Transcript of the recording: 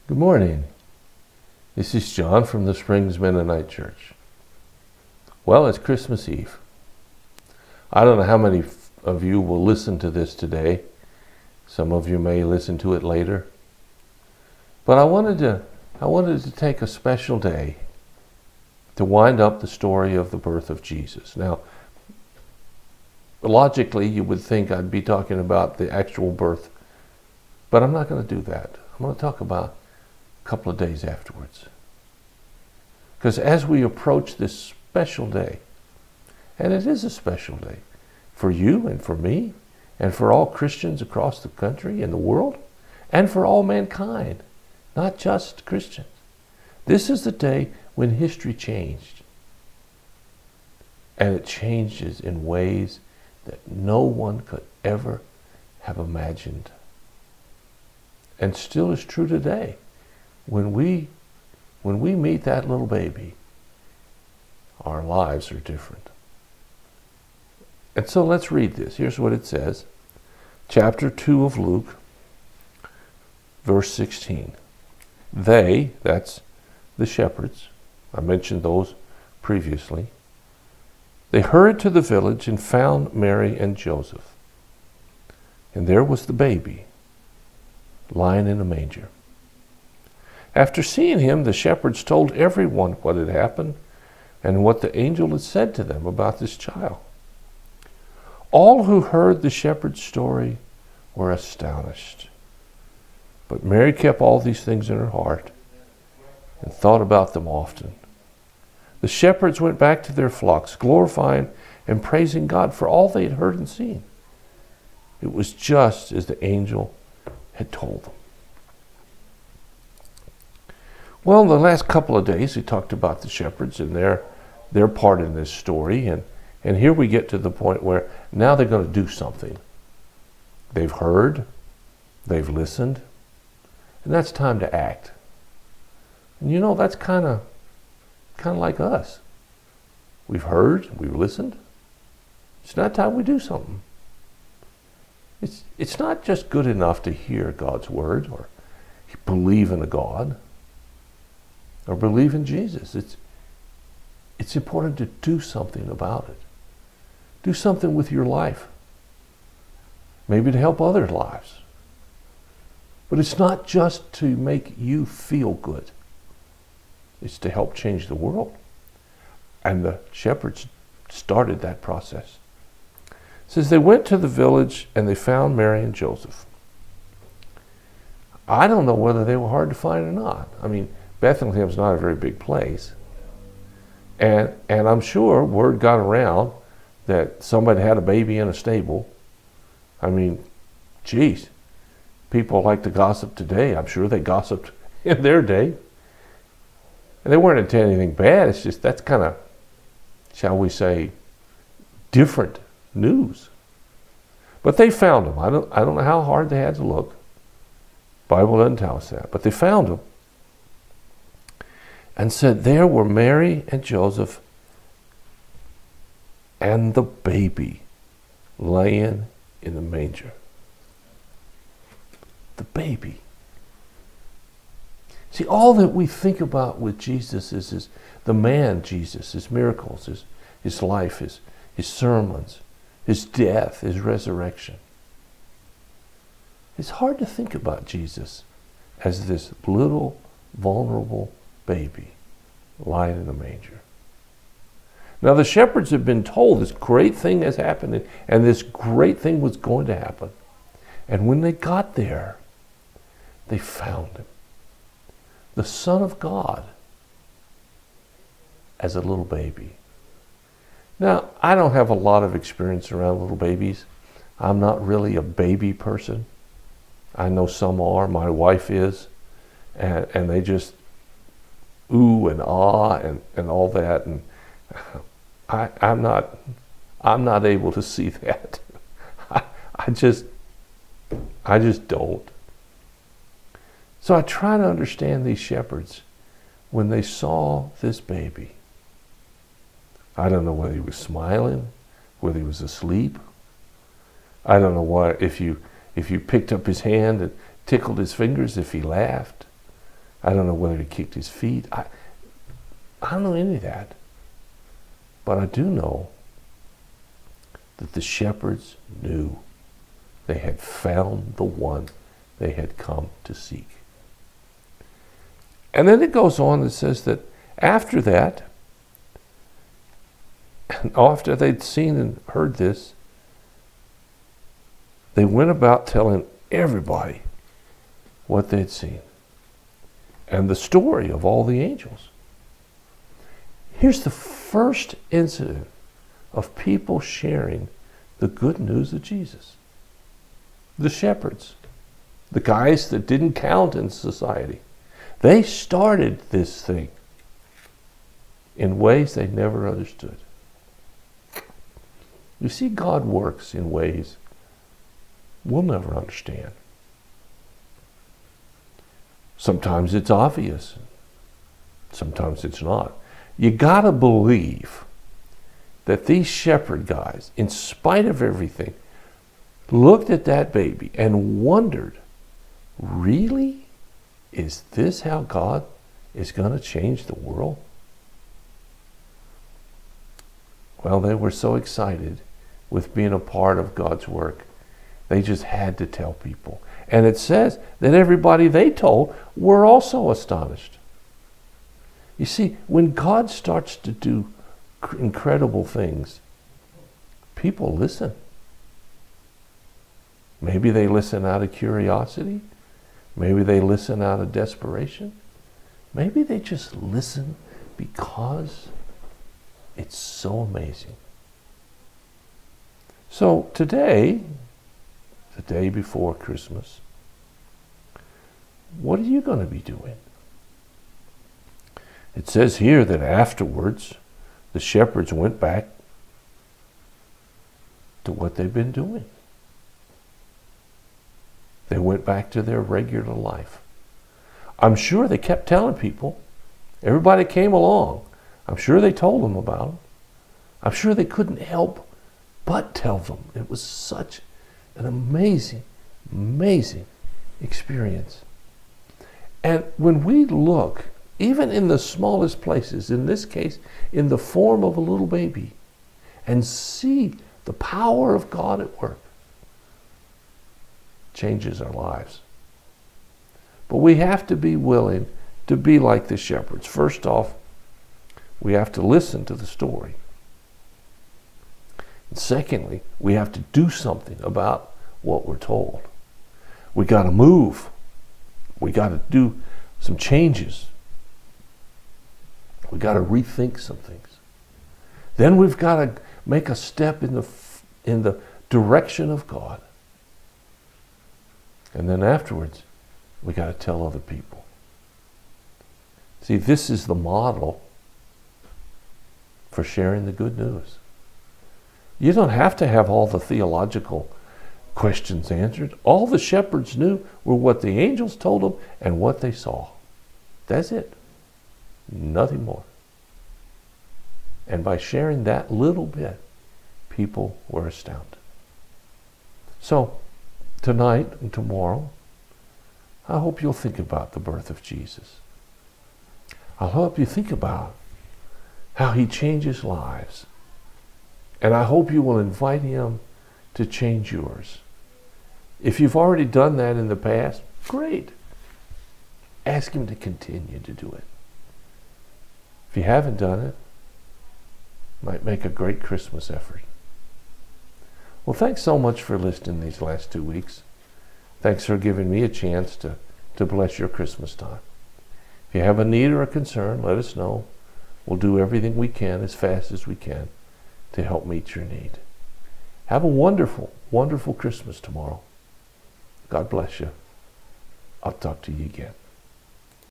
Good morning. This is John from the Springs Mennonite Church. Well, it's Christmas Eve. I don't know how many of you will listen to this today. Some of you may listen to it later. But I wanted to take a special day to wind up the story of the birth of Jesus. Now, logically, you would think I'd be talking about the actual birth, but I'm not going to do that. I'm going to talk about couple of days afterwards. Because as we approach this special day, and it is a special day for you and for me and for all Christians across the country and the world and for all mankind, not just Christians. This is the day when history changed. And it changes in ways that no one could ever have imagined. And still is true today. When we meet that little baby, our lives are different. And so let's read this. Here's what it says. Chapter 2 of Luke, verse 16. They, that's the shepherds, I mentioned those previously, they hurried to the village and found Mary and Joseph. And there was the baby, lying in a manger. After seeing him, the shepherds told everyone what had happened and what the angel had said to them about this child. All who heard the shepherd's story were astonished. But Mary kept all these things in her heart and thought about them often. The shepherds went back to their flocks, glorifying and praising God for all they had heard and seen. It was just as the angel had told them. Well, in the last couple of days, we talked about the shepherds and their part in this story. And here we get to the point where now they're going to do something. They've heard, they've listened, and that's time to act. And you know, that's kind of like us. We've heard, we've listened. It's now time we do something. It's not just good enough to hear God's word or believe in a God or believe in Jesus. It's important to do something about it. Do something with your life. Maybe to help other lives. But it's not just to make you feel good. It's to help change the world. And the shepherds started that process. It says they went to the village and they found Mary and Joseph. I don't know whether they were hard to find or not. I mean, Bethlehem's not a very big place. And I'm sure word got around that somebody had a baby in a stable. I mean, geez, people like to gossip today. I'm sure they gossiped in their day. And they weren't into anything bad. It's just that's kind of, shall we say, different news. But they found him. I don't know how hard they had to look. Bible doesn't tell us that. But they found him. And said, there were Mary and Joseph and the baby laying in the manger. The baby. See, all that we think about with Jesus is the man Jesus, his miracles, his life, his sermons, his death, his resurrection. It's hard to think about Jesus as this little, vulnerable baby lying in a manger. Now the shepherds have been told this great thing has happened and this great thing was going to happen. And when they got there, they found him. The Son of God as a little baby. Now, I don't have a lot of experience around little babies. I'm not really a baby person. I know some are. My wife is. And they just ooh and ah and all that, and I'm not able to see that. I just don't. So I try to understand these shepherds when they saw this baby. I don't know whether he was smiling, whether he was asleep. I don't know why if you picked up his hand and tickled his fingers, if he laughed. I don't know whether he kicked his feet. I don't know any of that. But I do know that the shepherds knew they had found the one they had come to seek. And then it goes on and says that after that, and after they'd seen and heard this, they went about telling everybody what they'd seen and the story of all the angels. Here's the first incident of people sharing the good news of Jesus. The shepherds, the guys that didn't count in society, they started this thing in ways they never understood. You see, God works in ways we'll never understand. Sometimes it's obvious. Sometimes it's not. You gotta believe that these shepherd guys, in spite of everything, looked at that baby and wondered, really? Is this how God is going to change the world? Well, they were so excited with being a part of God's work. They just had to tell people. And it says that everybody they told were also astonished. You see, when God starts to do incredible things, people listen. Maybe they listen out of curiosity. Maybe they listen out of desperation. Maybe they just listen because it's so amazing. So today, the day before Christmas, what are you going to be doing? It says here that afterwards, the shepherds went back to what they've been doing. They went back to their regular life. I'm sure they kept telling people. Everybody came along. I'm sure they told them about them. I'm sure they couldn't help but tell them. It was such an amazing, amazing experience. And when we look, even in the smallest places, in this case, in the form of a little baby, and see the power of God at work, changes our lives. But we have to be willing to be like the shepherds. First off, we have to listen to the story. And secondly, we have to do something about what we're told. We got to move. We got to do some changes. We got to rethink some things. Then we've got to make a step in the direction of God. And then afterwards, we got to tell other people. See, this is the model for sharing the good news. You don't have to have all the theological questions answered. All the shepherds knew were what the angels told them and what they saw. That's it. Nothing more. And by sharing that little bit, people were astounded. So, tonight and tomorrow, I hope you'll think about the birth of Jesus. I hope you think about how he changes lives. And I hope you will invite him to change yours. If you've already done that in the past, great. Ask him to continue to do it. If you haven't done it, it might make a great Christmas effort. Well, thanks so much for listening these last 2 weeks. Thanks for giving me a chance to bless your Christmas time. If you have a need or a concern, let us know. We'll do everything we can as fast as we can to help meet your need. Have a wonderful, wonderful Christmas tomorrow. God bless you. I'll talk to you again.